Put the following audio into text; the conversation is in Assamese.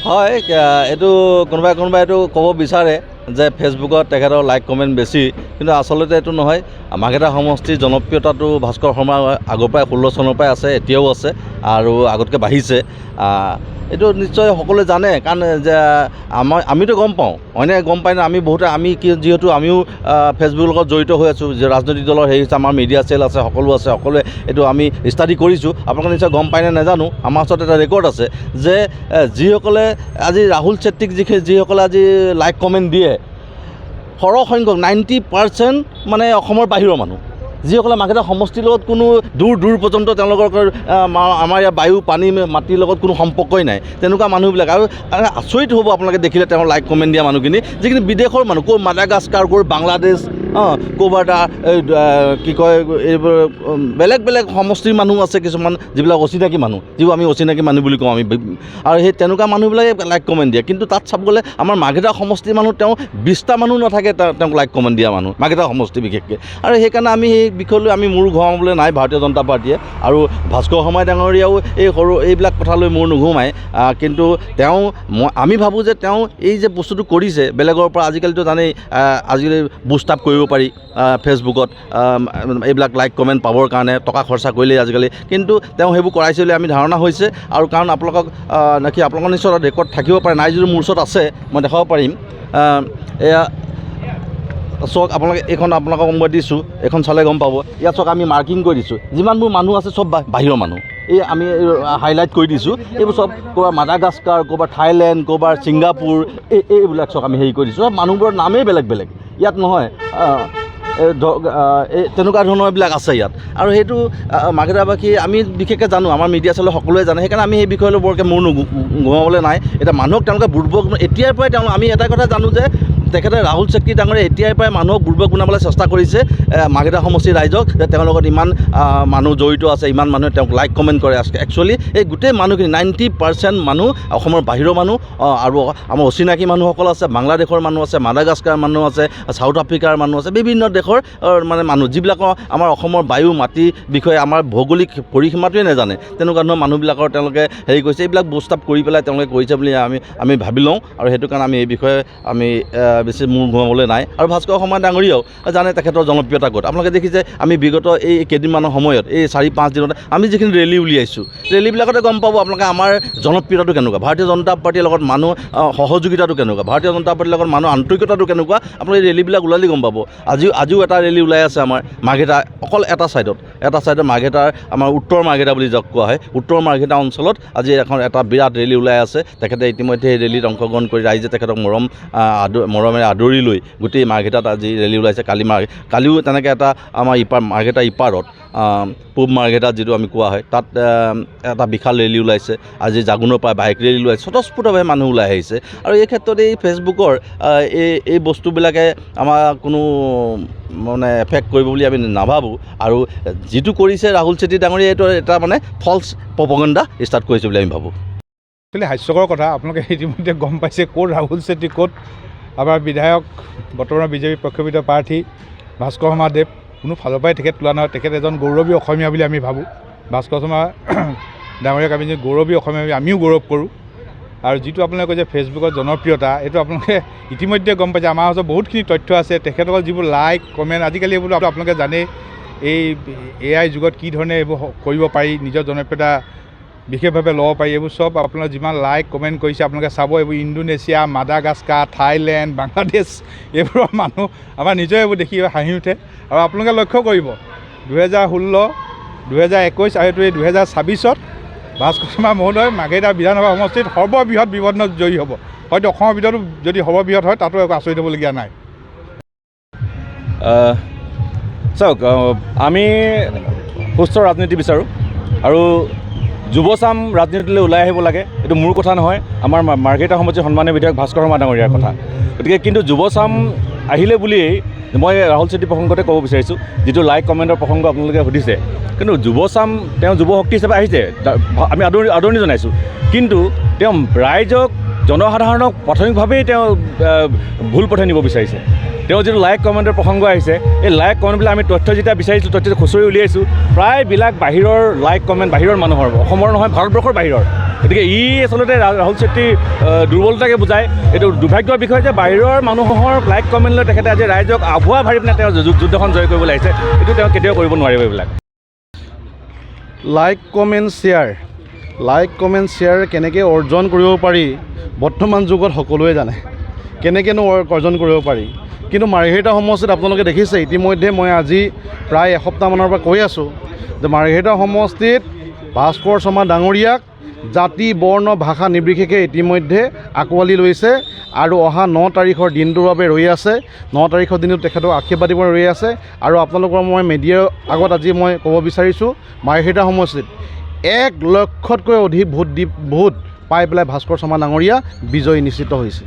হয় এইটো কোনোবাই এইটো ক'ব বিচাৰে যে ফেচবুকত তেখেতৰ লাইক কমেণ্ট বেছি, কিন্তু আচলতে এইটো নহয়। মাৰ্ঘেৰিটা সমষ্টিৰ জনপ্ৰিয়তাটো ভাস্কৰ শৰ্মাৰ আগৰ পৰাই 16 চনৰ পৰাই আছে, এতিয়াও আছে আৰু আগতকৈ বাঢ়িছে। এইটো নিশ্চয় সকলোৱে জানে, কাৰণ যে আমিতো গম পাওঁ, হয়নে? গম পাই ন আমি বহুতে যিহেতু আমিও ফেচবুকৰ লগত জড়িত হৈ আছোঁ, যে ৰাজনৈতিক দলৰ হেৰি হৈছে, আমাৰ মিডিয়া চেল আছে, সকলোৱে এইটো আমি ষ্টাডি কৰিছোঁ। আপোনালোকে নিশ্চয় গম পায়নে নাজানো। আমাৰ ওচৰত এটা ৰেকৰ্ড আছে যে যিসকলে আজি ৰাহুল চেত্ৰীক যিসকলে আজি লাইক কমেণ্ট দিয়ে, সৰহসংখ্যক 90% মানে অসমৰ বাহিৰৰ মানুহ, যিসকলে মাৰ্ঘেৰিটা সমষ্টিৰ লগত কোনো দূৰ পৰ্যন্ত তেওঁলোকৰ আমাৰ ইয়াৰ বায়ু পানী মাটিৰ লগত কোনো সম্পৰ্কই নাই, তেনেকুৱা মানুহবিলাক। আৰু আচৰিত হ'ব আপোনালোকে দেখিলে তেওঁৰ লাইক কমেণ্ট দিয়া মানুহখিনি, যিখিনি বিদেশৰ মানুহ, ক'ৰ মাডাগাস্কাৰ, ক'ৰ বাংলাদেশ, ক'ৰবাত কি কয় এইবোৰ বেলেগ সমষ্টিৰ মানুহ আছে, কিছুমান যিবিলাক অচিনাকি মানুহ, যিবোৰ আমি অচিনাকি মানুহ বুলি কওঁ আমি, আৰু সেই তেনেকুৱা মানুহবিলাকে লাইক কমেণ্ট দিয়ে। কিন্তু তাত চাব গ'লে আমাৰ মাৰ্ঘেৰিটা সমষ্টিৰ মানুহ তেওঁ 20টা মানুহ নাথাকে তেওঁক লাইক কমেণ্ট দিয়া মানুহ, মাৰ্ঘেৰিটা সমষ্টি বিশেষকৈ। আৰু সেইকাৰণে আমি সেই বিষয়লৈ আমি মূৰ ঘূৰাবলৈ নাই ভাৰতীয় জনতা পাৰ্টীয়ে, আৰু ভাস্কৰ শৰ্মা ডাঙৰীয়াও এইবিলাক কথালৈ মূৰ নুঘূমায়। কিন্তু আমি ভাবোঁ যে তেওঁ এই যে বস্তুটো কৰিছে বেলেগৰ পৰা, আজিকালিতো জানেই আজিকালি বুষ্ট আপ কৰিব পাৰি ফেচবুকত, এইবিলাক লাইক কমেণ্ট পাবৰ কাৰণে টকা খৰচা কৰিলেই আজিকালি, কিন্তু তেওঁ সেইবোৰ কৰাইছে বুলি আমি ধাৰণা হৈছে। আৰু কাৰণ আপোনালোকৰ নিশ্চয় ৰেকৰ্ড থাকিব পাৰে, নাই যদি মোৰ ওচৰত আছে, মই দেখাব পাৰিম। এয়া চাওক, এইখন আপোনালোকক মই দিছোঁ, এইখন চালে গম পাব। ইয়াত চাওক আমি মাৰ্কিং কৰি দিছোঁ, যিমানবোৰ মানুহ আছে চব বাহিৰৰ মানুহ। এই আমি হাইলাইট কৰি দিছোঁ, এইবোৰ চব ক'ৰবাৰ মাডাগাস্কাৰ, ক'ৰবাৰ থাইলেণ্ড, ক'ৰবাৰ ছিংগাপুৰ, এইবিলাক চাওক আমি হেৰি কৰি দিছোঁ। মানুহবোৰৰ নামেই বেলেগ, ইয়াত নহয় তেনেকুৱা ধৰণৰ এইবিলাক আছে ইয়াত। আৰু সেইটো মাৰ্ঘেৰিটাবাসী আমি বিশেষকৈ জানো, আমাৰ মিডিয়া চেলৰ সকলোৱে জানে, সেইকাৰণে আমি সেই বিষয়লৈ বৰকৈ মূৰ ঘূৰাবলৈ নাই। এতিয়া মানুহক তেওঁলোকে বুৰ্বক এতিয়াৰ পৰাই আমি এটা কথা জানো যে তেখেতে ৰাহুল চেত্ৰী ডাঙৰীয়াই এতিয়াৰ পৰাই মানুহক বুৰ্বক বনাবলৈ চেষ্টা কৰিছে মাৰ্ঘেৰিটা সমষ্টিৰ ৰাইজক, যে তেওঁৰ লগত ইমান মানুহ জড়িত আছে, ইমান মানুহে তেওঁক লাইক কমেণ্ট কৰে। একচুৱেলি এই গোটেই মানুহখিনি 90% মানুহ অসমৰ বাহিৰৰ মানুহ, আৰু আমাৰ অচিনাকি মানুহসকল আছে, বাংলাদেশৰ মানুহ আছে, মাডাগাস্কাৰ মানুহ আছে, চাউথ আফ্ৰিকাৰ মানুহ আছে, বিভিন্ন দেশৰ মানে মানুহ, যিবিলাকৰ আমাৰ অসমৰ বায়ু মাটি বিষয়ে আমাৰ ভৌগোলিক পৰিসীমাটোৱে নাজানে, তেনেকুৱা ধৰণৰ মানুহবিলাকৰ তেওঁলোকে হেৰি কৰিছে। এইবিলাক বুষ্ট আপ কৰি পেলাই তেওঁলোকে কৰিছে বুলি আমি ভাবি লওঁ, আৰু সেইটো কাৰণে আমি এই বিষয়ে আমি বেছি মূৰ ঘূৰাবলৈ নাই। আৰু ভাস্কৰ শৰ্মা ডাঙৰীয়াও জানে তেখেতৰ জনপ্ৰিয়তা ক'ত। আপোনালোকে দেখিছে আমি বিগত এই কেইদিনমানৰ সময়ত, এই 4-5 দিনত আমি যিখিনি ৰেলী উলিয়াইছোঁ, ৰেলীবিলাকতে গম পাব আপোনালোকে আমাৰ জনপ্ৰিয়তাটো কেনেকুৱা, ভাৰতীয় জনতা পাৰ্টীৰ লগত মানুহ সহযোগিতাটো কেনেকুৱা, ভাৰতীয় জনতা পাৰ্টীৰ লগত মানুহ আন্তৰিকতাটো কেনেকুৱা, আপোনালোকে এই ৰেলীবিলাক ওলালেই গম পাব। আজিও এটা ৰেলী ওলাই আছে আমাৰ মাৰ্ঘেৰিটা, অকল এটা ছাইডত মাৰ্ঘেৰিটাৰ, আমাৰ উত্তৰ মাৰ্ঘেৰিটা বুলি যাক কোৱা হয়, উত্তৰ মাৰ্ঘেৰিটা অঞ্চলত আজি এটা বিৰাট ৰেলী ওলাই আছে। তেখেতে ইতিমধ্যে এই ৰেলীত অংশগ্ৰহণ কৰি ৰাইজে তেখেতক মৰমেৰে আদৰি লৈ গোটেই মাৰ্ঘেৰিটাত আজি ৰেলী ওলাইছে। কালিও তেনেকৈ এটা আমাৰ মাৰ্ঘেৰিটা ইপাৰত, পূব মাৰ্ঘেৰিটাত যিটো আমি কোৱা হয়, তাত এটা বিশাল ৰেলী ওলাইছে। আজি জাগুনৰ পৰা বাইক ৰেলী ওলাইছে, স্বতঃস্ফূৰ্তভাৱে মানুহ ওলাই আহিছে। আৰু এই ক্ষেত্ৰত এই ফেচবুকৰ এই বস্তুবিলাকে আমাৰ কোনো মানে এফেক্ট কৰিব বুলি আমি নাভাবোঁ। আৰু যিটো কৰিছে ৰাহুল চেত্ৰী ডাঙৰীয়াই, এইটো এটা মানে ফল্ছ প্ৰপগেণ্ডা ষ্টাৰ্ট কৰিছে বুলি আমি ভাবোঁ। একচুৱেলি হাস্যকৰ কথা, আপোনালোকে ইতিমধ্যে গম পাইছে ক'ত ৰাহুল চেত্ৰী, ক'ত আমাৰ বিধায়ক, বৰ্তমানৰ বিজেপি প্ৰক্ষোভিত প্ৰাৰ্থী ভাস্কৰ শৰ্মা দেৱ। কোনো ফালৰ পৰাই তেখেত তোলা নহয়। তেখেত এজন গৌৰৱী অসমীয়া বুলি আমি ভাবোঁ। ভাস্কৰ শৰ্মা ডাঙৰীয়াক আমি যে গৌৰৱী অসমীয়া, আমিও গৌৰৱ কৰোঁ। আৰু যিটো আপোনালোকে কৈছে ফেচবুকৰ জনপ্ৰিয়তা, এইটো আপোনালোকে ইতিমধ্যে গম পাইছে। আমাৰ ওচৰত বহুতখিনি তথ্য আছে, তেখেতসকল যিবোৰ লাইক কমেণ্ট, আজিকালি এইবোৰ আপোনালোকে জানেই এই AI যুগত কি ধৰণে এইবোৰ কৰিব পাৰি, নিজৰ জনপ্ৰিয়তা বিশেষভাৱে ল'ব পাৰি। এইবোৰ চব আপোনালোকে যিমান লাইক কমেণ্ট কৰিছে আপোনালোকে চাব, এইবোৰ ইণ্ডোনেছিয়া, মাডাগাস্কাৰ, থাইলেণ্ড, বাংলাদেশ, এইবোৰৰ মানুহ আমাৰ নিজে এইবোৰ দেখি হাঁহি উঠে। আৰু আপোনালোকে লক্ষ্য কৰিব 2016, 2021 আৰু এইটো 2026 ভাস্কৰ শৰ্মা মহোদয় মাৰ্ঘেৰিটা বিধানসভা সমষ্টিত সৰ্ববৃহৎ বিবৰ্ণত জয়ী হ'ব। হয়তো অসমৰ ভিতৰতো যদি সৰ্ববৃহৎ হয়, তাতো একো আচৰিত হ'বলগীয়া নাই। চাওক, আমি সুস্থ ৰাজনীতি বিচাৰোঁ, আৰু যুৱচাম ৰাজনীতিলৈ ওলাই আহিব লাগে। এইটো মোৰ কথা নহয়, আমাৰ মাৰ্ঘেৰিটা সমষ্টিৰ সন্মানীয় বিধায়ক ভাস্কৰ শৰ্মা ডাঙৰীয়াৰ কথা। গতিকে কিন্তু যুৱচাম আহিলে বুলিয়েই মই ৰাহুল চেত্ৰী প্ৰসংগতে ক'ব বিচাৰিছোঁ, যিটো লাইক কমেণ্টৰ প্ৰসংগ আপোনালোকে সুধিছে। কিন্তু যুৱচাম তেওঁ যুৱ শক্তি হিচাপে আহিছে, আমি আদৰণি জনাইছোঁ। কিন্তু তেওঁ ৰাইজক জনসাধাৰণক প্ৰাথমিকভাৱেই তেওঁ ভুল পথে নিব বিচাৰিছে। তেওঁ যিটো লাইক কমেণ্টৰ প্ৰসংগ আহিছে, এই লাইক কমেণ্টবিলাক আমি তথ্য যেতিয়া বিচাৰিছোঁ, তথ্য খুচৰি উলিয়াইছোঁ, প্ৰায়বিলাক বাহিৰৰ লাইক কমেণ্ট বাহিৰৰ মানুহৰ, অসমৰ নহয় ভাৰতবৰ্ষৰ বাহিৰৰ। গতিকে ই আচলতে ৰাহুল চেত্ৰীৰ দুৰ্বলতাকে বুজায়। এইটো দুৰ্ভাগ্যৰ বিষয় যে বাহিৰৰ মানুহৰ লাইক কমেণ্ট লৈ তেখেতে আজি ৰাইজক আভুৱা ভাবি পিনে তেওঁ যুদ্ধখন জয় কৰিবলৈ আহিছে। এইটো তেওঁ কেতিয়াও কৰিব নোৱাৰিব। এইবিলাক লাইক কমেণ্ট শ্বেয়াৰ কেনেকৈ অৰ্জন কৰিব পাৰি বৰ্তমান যুগত সকলোৱে জানে, কেনেকৈনো অৰ্জন কৰিব পাৰি। কিন্তু মাৰ্ঘেৰিটা সমষ্টিত আপোনালোকে দেখিছে ইতিমধ্যে মই আজি প্ৰায় এসপ্তাহমানৰ পৰা কৈ আছোঁ যে মাৰ্ঘেৰিটা সমষ্টিত ভাস্কৰ শৰ্মা ডাঙৰীয়াক জাতি বৰ্ণ ভাষা নিৰ্বিশেষে ইতিমধ্যে আঁকোৱালি লৈছে আৰু অহা 9 তাৰিখৰ দিনটোৰ বাবে ৰৈ আছে। 9 তাৰিখৰ দিনটোত তেখেতক আশীৰ্বাদ দিব ৰৈ আছে। আৰু আপোনালোকৰ মই মিডিয়াৰ আগত আজি মই ক'ব বিচাৰিছোঁ মাৰ্ঘেৰিটা সমষ্টিত 1 লক্ষতকৈ অধিক ভোট পাই পেলাই ভাস্কৰ শৰ্মা ডাঙৰীয়া বিজয়ী নিশ্চিত হৈছে।